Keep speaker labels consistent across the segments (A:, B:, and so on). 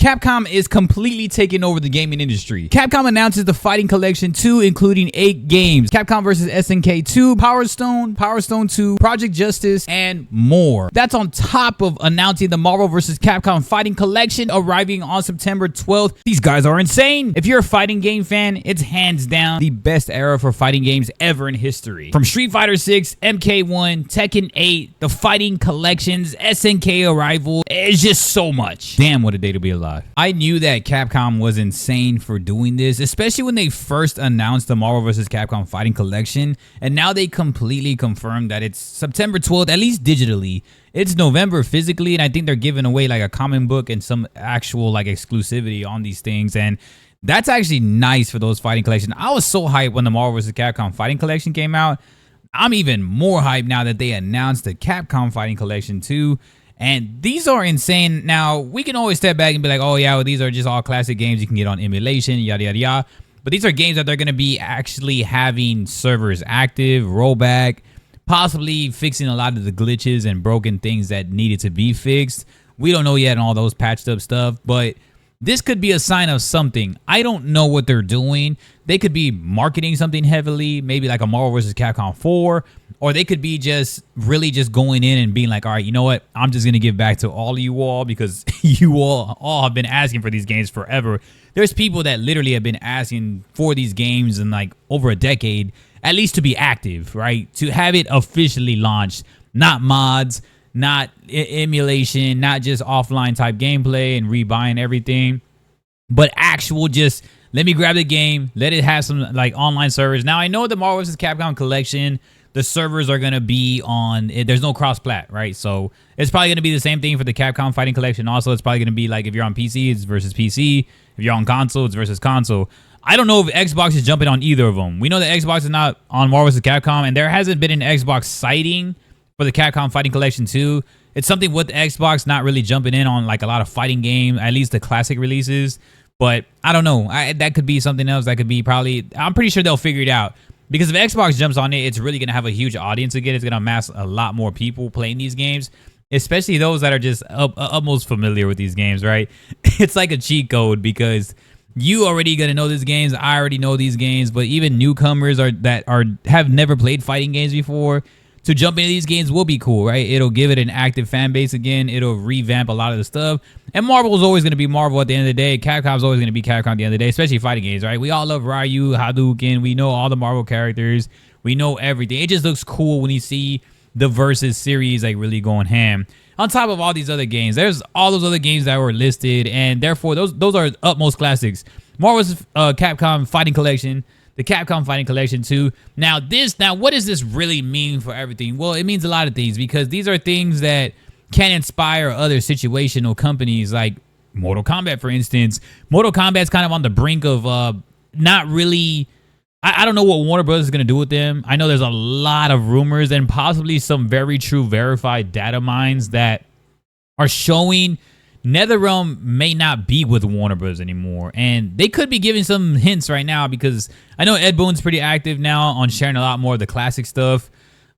A: Capcom is completely taking over the gaming industry. Capcom announces the Fighting Collection 2, including 8 games. Capcom vs. SNK 2, Power Stone, Power Stone 2, Project Justice, and more. That's on top of announcing the Marvel vs. Capcom Fighting Collection arriving on September 12th. These guys are insane. If you're a fighting game fan, it's hands down the best era for fighting games ever in history. From Street Fighter 6, MK1, Tekken 8, the Fighting Collections, SNK Arrival, it's just so much. Damn, what a day to be alive. I knew that Capcom was insane for doing this, especially when they first announced the Marvel vs. Capcom Fighting Collection, and now they completely confirmed that it's September 12th, at least digitally. It's November physically, and I think they're giving away like a comic book and some actual like exclusivity on these things, and that's actually nice for those Fighting Collection. I was so hyped when the Marvel vs. Capcom Fighting Collection came out. I'm even more hyped now that they announced the Capcom Fighting Collection 2. And these are insane. Now, we can always step back and be like, oh yeah, well, these are just all classic games you can get on emulation, yada, yada, yada. But these are games that they're going to be actually having servers active, rollback, possibly fixing a lot of the glitches and broken things that needed to be fixed. We don't know yet on all those patched up stuff, but this could be a sign of something. I don't know what they're doing. They could be marketing something heavily, maybe like a Marvel vs. Capcom 4, or they could be just really just going in and being like, all right, you know what? I'm just going to give back to all of you all because you all have been asking for these games forever. There's people that literally have been asking for these games in like over a decade, at least to be active, right? To have it officially launched, not mods, not emulation, not just offline type gameplay and rebuying everything, but actual just let me grab the game, let it have some like online servers. Now I know the Marvel vs. Capcom Collection, the servers are going to be on, there's no cross-plat, right? So it's probably going to be the same thing for the Capcom Fighting Collection. Also, it's probably going to be like if you're on PC, it's versus PC. If you're on console, it's versus console. I don't know if Xbox is jumping on either of them. We know that Xbox is not on Marvel vs. Capcom, and there hasn't been an Xbox sighting for the Capcom Fighting Collection 2. It's something with Xbox not really jumping in on like a lot of fighting games, at least the classic releases. But I don't know. That could be something else. That could be probably, I'm pretty sure they'll figure it out. Because if Xbox jumps on it, it's really going to have a huge audience again. It's going to amass a lot more people playing these games, especially those that are just almost familiar with these games, right? It's like a cheat code because you already going to know these games. I already know these games, but even newcomers have never played fighting games before, to jump into these games will be cool, right? It'll give it an active fan base again. It'll revamp a lot of the stuff. And Marvel is always going to be Marvel at the end of the day. Capcom's always going to be Capcom at the end of the day, especially fighting games, right? We all love Ryu, Hadouken. We know all the Marvel characters. We know everything. It just looks cool when you see the Versus series like really going ham. On top of all these other games, there's all those other games that were listed, and therefore those are utmost classics. Marvel's Capcom Fighting Collection, the Capcom Fighting Collection 2. Now, what does this really mean for everything? Well, it means a lot of things because these are things that can inspire other situational companies like Mortal Kombat, for instance. Mortal Kombat's kind of on the brink of not really... I don't know what Warner Bros. Is going to do with them. I know there's a lot of rumors and possibly some very true verified data mines that are showing NetherRealm may not be with Warner Bros. Anymore. And they could be giving some hints right now because I know Ed Boon's pretty active now on sharing a lot more of the classic stuff.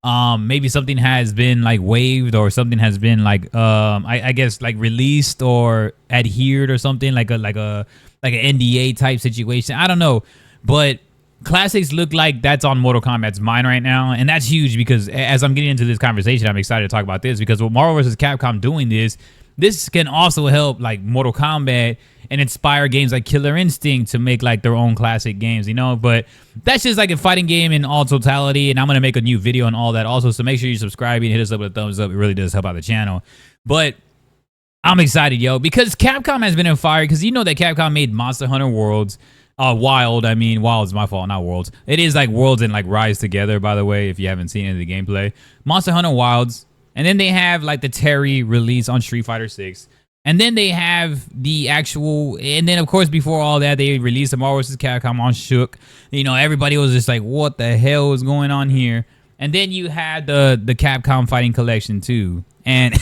A: Maybe something has been like waived or something has been like I guess like released or adhered or something like an NDA type situation. I don't know, but classics look like that's on Mortal Kombat's mind right now, and that's huge because as I'm getting into this conversation, I'm excited to talk about this because with Marvel vs. Capcom doing this can also help like Mortal Kombat and inspire games like Killer Instinct to make like their own classic games, you know. But that's just like a fighting game in all totality, and I'm gonna make a new video on all that also, so make sure you subscribe and hit us up with a thumbs up. It really does help out the channel. But I'm excited, yo, because Capcom has been in fire because you know that Capcom made Monster Hunter Worlds. Wild's my fault, not Worlds. It is like Worlds and like Rise together, by the way, if you haven't seen any of the gameplay. Monster Hunter Wilds, and then they have like the Terry release on Street Fighter 6. And then they have the actual, and then of course before all that, they released the Marvel vs. Capcom on Shook. You know, everybody was just like, what the hell is going on here? And then you had the Capcom Fighting Collection too. And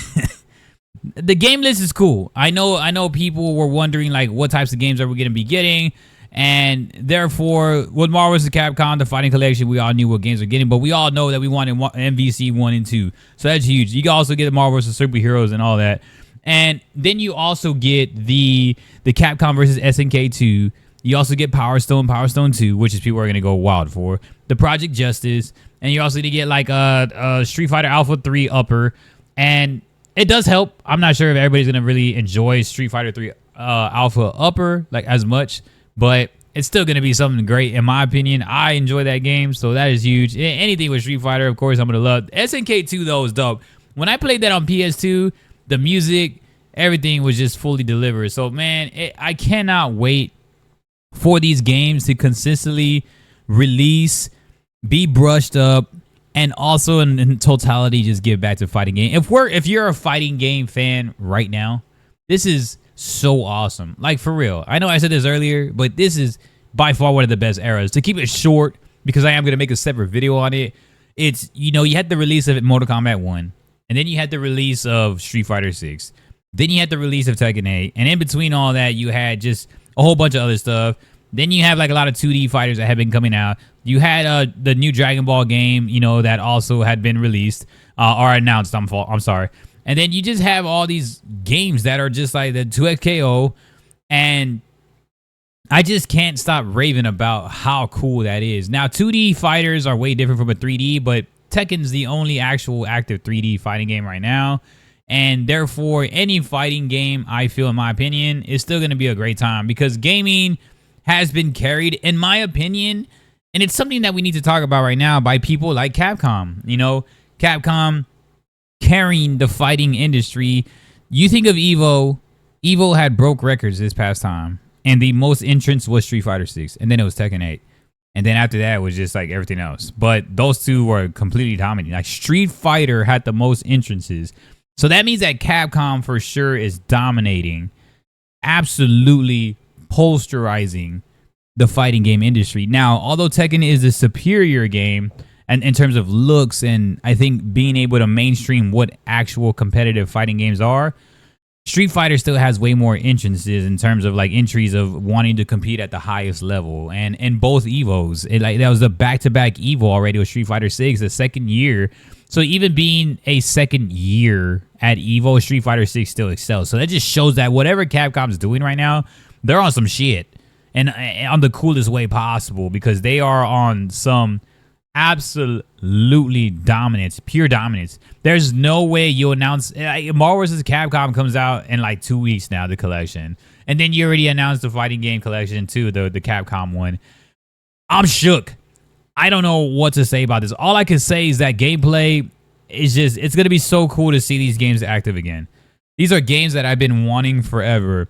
A: the game list is cool. I know people were wondering like what types of games are we going to be getting. And therefore, with Marvel vs. Capcom, the Fighting Collection, we all knew what games we're getting, but we all know that we wanted MVC 1 and 2. So that's huge. You can also get the Marvel vs. Superheroes and all that. And then you also get the Capcom versus SNK 2. You also get Power Stone 2, which is people are gonna go wild for. The Project Justice, and you also need to get like a Street Fighter Alpha 3 upper, and it does help. I'm not sure if everybody's gonna really enjoy Street Fighter 3 Alpha upper like as much, but it's still gonna be something great in my opinion. I enjoy that game, so that is huge. Anything with Street Fighter, of course, I'm gonna love. SNK 2 though is dope. When I played that on PS2, the music, everything was just fully delivered. So man, I cannot wait for these games to consistently release, be brushed up, and also in totality just give back to fighting game. If you're a fighting game fan right now, this is so awesome. Like for real. I know I said this earlier, but this is by far one of the best eras. To keep it short, because I am going to make a separate video on it, it's, you know, you had the release of Mortal Kombat 1, and then you had the release of Street Fighter 6. Then you had the release of Tekken 8, and in between all that, you had just a whole bunch of other stuff. Then you have like a lot of 2D fighters that have been coming out. You had the new Dragon Ball game, you know, that also had been released or announced. I'm sorry. And then you just have all these games that are just like the 2XKO, and I just can't stop raving about how cool that is. Now, 2D fighters are way different from a 3D, but Tekken's the only actual active 3D fighting game right now. And therefore, any fighting game, I feel, in my opinion, is still going to be a great time because gaming has been carried, in my opinion, and it's something that we need to talk about right now by people like Capcom. You know, Capcom carrying the fighting industry. You think of Evo. Evo had broke records this past time, and the most entrants was Street Fighter 6, and then it was Tekken 8. And then after that, it was just like everything else. But those two were completely dominating. Like Street Fighter had the most entrances. So that means that Capcom for sure is dominating, absolutely posterizing the fighting game industry. Now, although Tekken is a superior game and in terms of looks and I think being able to mainstream what actual competitive fighting games are, Street Fighter still has way more entrances in terms of like entries of wanting to compete at the highest level. And in both Evos, that was the back-to-back Evo already with Street Fighter 6, the second year. So even being a second year at Evo, Street Fighter 6 still excels. So that just shows that whatever Capcom's doing right now, they're on some shit. And on the coolest way possible, because they are on some absolutely dominance, pure dominance. There's no way you announce Marvel vs. Capcom comes out in like 2 weeks now, the collection, and then you already announced the fighting game collection too, the Capcom one. I'm shook. I don't know what to say about this. All I can say is that gameplay is just, it's gonna be so cool to see these games active again. These are games that I've been wanting forever.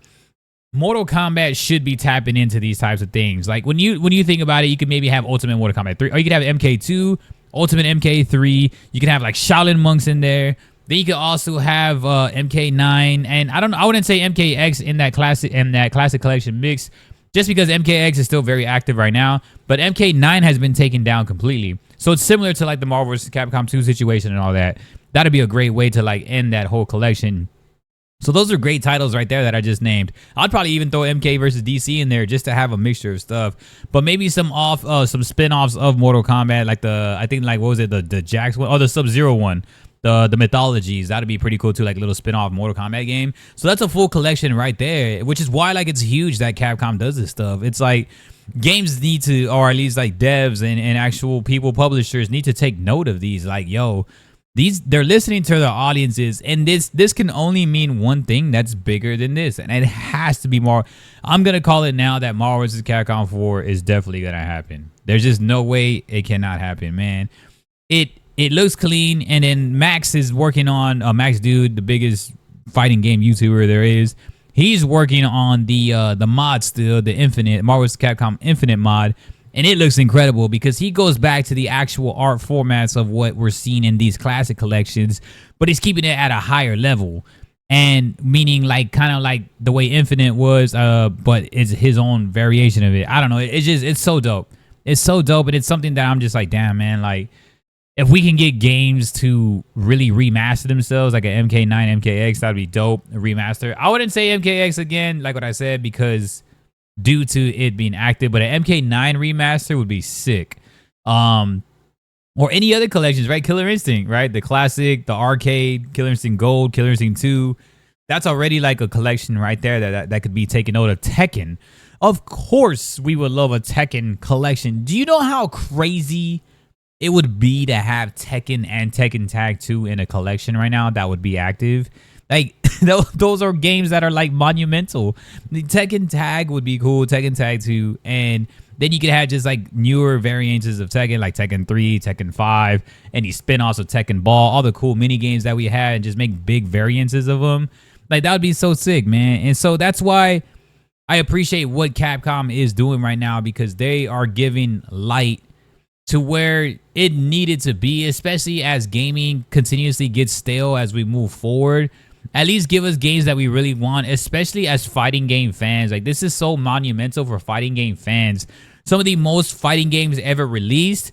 A: Mortal Kombat should be tapping into these types of things. Like when you think about it, you could maybe have Ultimate Mortal Kombat 3, or you could have MK2, Ultimate MK3. You can have like Shaolin monks in there. Then you could also have MK9, and I wouldn't say MKX in that classic collection mix, just because MKX is still very active right now. But MK9 has been taken down completely. So it's similar to like the Marvel vs. Capcom 2 situation and all that. That'd be a great way to like end that whole collection. So those are great titles right there that I just named. I'd probably even throw MK versus DC in there just to have a mixture of stuff. But maybe some spin-offs of Mortal Kombat, like what was it, the Jax one, or the Sub-Zero one, the mythologies. That'd be pretty cool too, like a little spin-off Mortal Kombat game. So that's a full collection right there, which is why like it's huge that Capcom does this stuff. It's like games need to, or at least like devs and actual people, publishers need to take note of these. Like, yo, they're listening to their audiences, and this can only mean one thing that's bigger than this, and it has to be more. I'm gonna call it now that Marvel vs. Capcom 4 is definitely gonna happen. There's just no way it cannot happen, man. It looks clean, and then Max is working on Max Dude, the biggest fighting game YouTuber there is. He's working on the mod still, the Infinite Marvel vs. Capcom Infinite mod. And it looks incredible because he goes back to the actual art formats of what we're seeing in these classic collections, but he's keeping it at a higher level. And meaning like kind of like the way Infinite was, but it's his own variation of it. I don't know. It's so dope. It's so dope. And it's something that I'm just like, damn, man, like if we can get games to really remaster themselves, like an MK9, MKX, that'd be dope. A remaster. I wouldn't say MKX again, like what I said, because due to it being active, but an MK9 remaster would be sick. Or any other collections, right? Killer Instinct, right? The classic, the arcade, Killer Instinct Gold, Killer Instinct 2. That's already like a collection right there that could be taken out of Tekken. Of course, we would love a Tekken collection. Do you know how crazy it would be to have Tekken and Tekken Tag 2 in a collection right now that would be active? Like, those are games that are like monumental. The Tekken Tag would be cool, Tekken Tag 2, and then you could have just like newer variances of Tekken, like Tekken 3, Tekken 5, any spin-offs of Tekken Ball, all the cool mini games that we had, and just make big variances of them. Like, that would be so sick, man. And so that's why I appreciate what Capcom is doing right now, because they are giving light to where it needed to be, especially as gaming continuously gets stale as we move forward. At least give us games that we really want, especially as fighting game fans. Like, this is so monumental for fighting game fans. Some of the most fighting games ever released,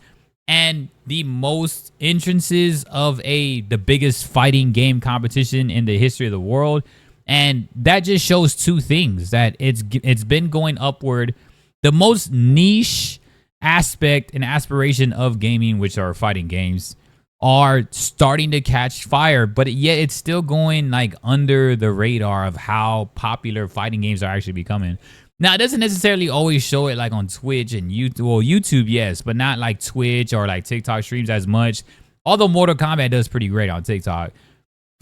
A: and the most entrances of the biggest fighting game competition in the history of the world. And that just shows two things: that it's been going upward. The most niche aspect and aspiration of gaming, which are fighting games, are starting to catch fire, but yet it's still going like under the radar of how popular fighting games are actually becoming. Now, it doesn't necessarily always show it like on Twitch and YouTube. Well, YouTube, yes, but not like Twitch or like TikTok streams as much. Although Mortal Kombat does pretty great on TikTok.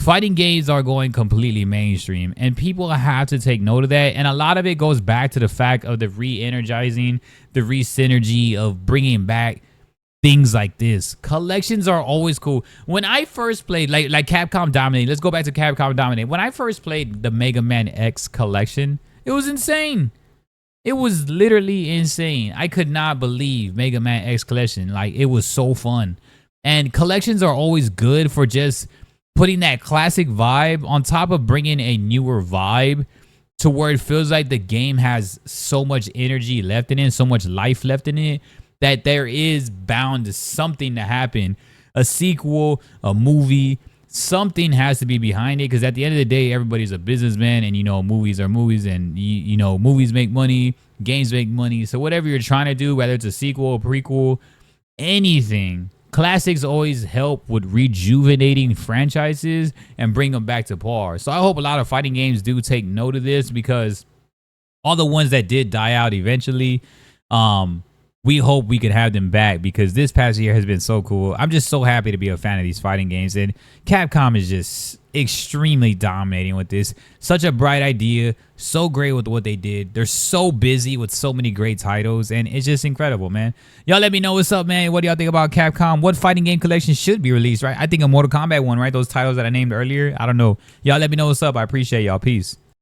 A: Fighting games are going completely mainstream, and people have to take note of that. And a lot of it goes back to the fact of the re-energizing, the re-synergy of bringing back things like this. Collections are always cool. When I first played, like Capcom Dominate, let's go back to Capcom Dominate. When I first played the Mega Man X collection, it was insane. It was literally insane. I could not believe Mega Man X collection. Like, it was so fun. And collections are always good for just putting that classic vibe on top of bringing a newer vibe to where it feels like the game has so much energy left in it, so much life left in it, that there is bound to something to happen. A sequel, a movie, something has to be behind it, because at the end of the day, everybody's a businessman, and, you know, movies are movies, and, you know, movies make money, games make money. So whatever you're trying to do, whether it's a sequel, a prequel, anything, classics always help with rejuvenating franchises and bring them back to par. So I hope a lot of fighting games do take note of this, because all the ones that did die out eventually, we hope we could have them back, because this past year has been so cool. I'm just so happy to be a fan of these fighting games, and Capcom is just extremely dominating with this. Such a bright idea, so great with what they did. They're so busy with so many great titles, and it's just incredible, man. Y'all let me know what's up, man. What do y'all think about Capcom? What fighting game collection should be released, right? I think a Mortal Kombat one, right? Those titles that I named earlier. I don't know. Y'all let me know what's up. I appreciate y'all. Peace.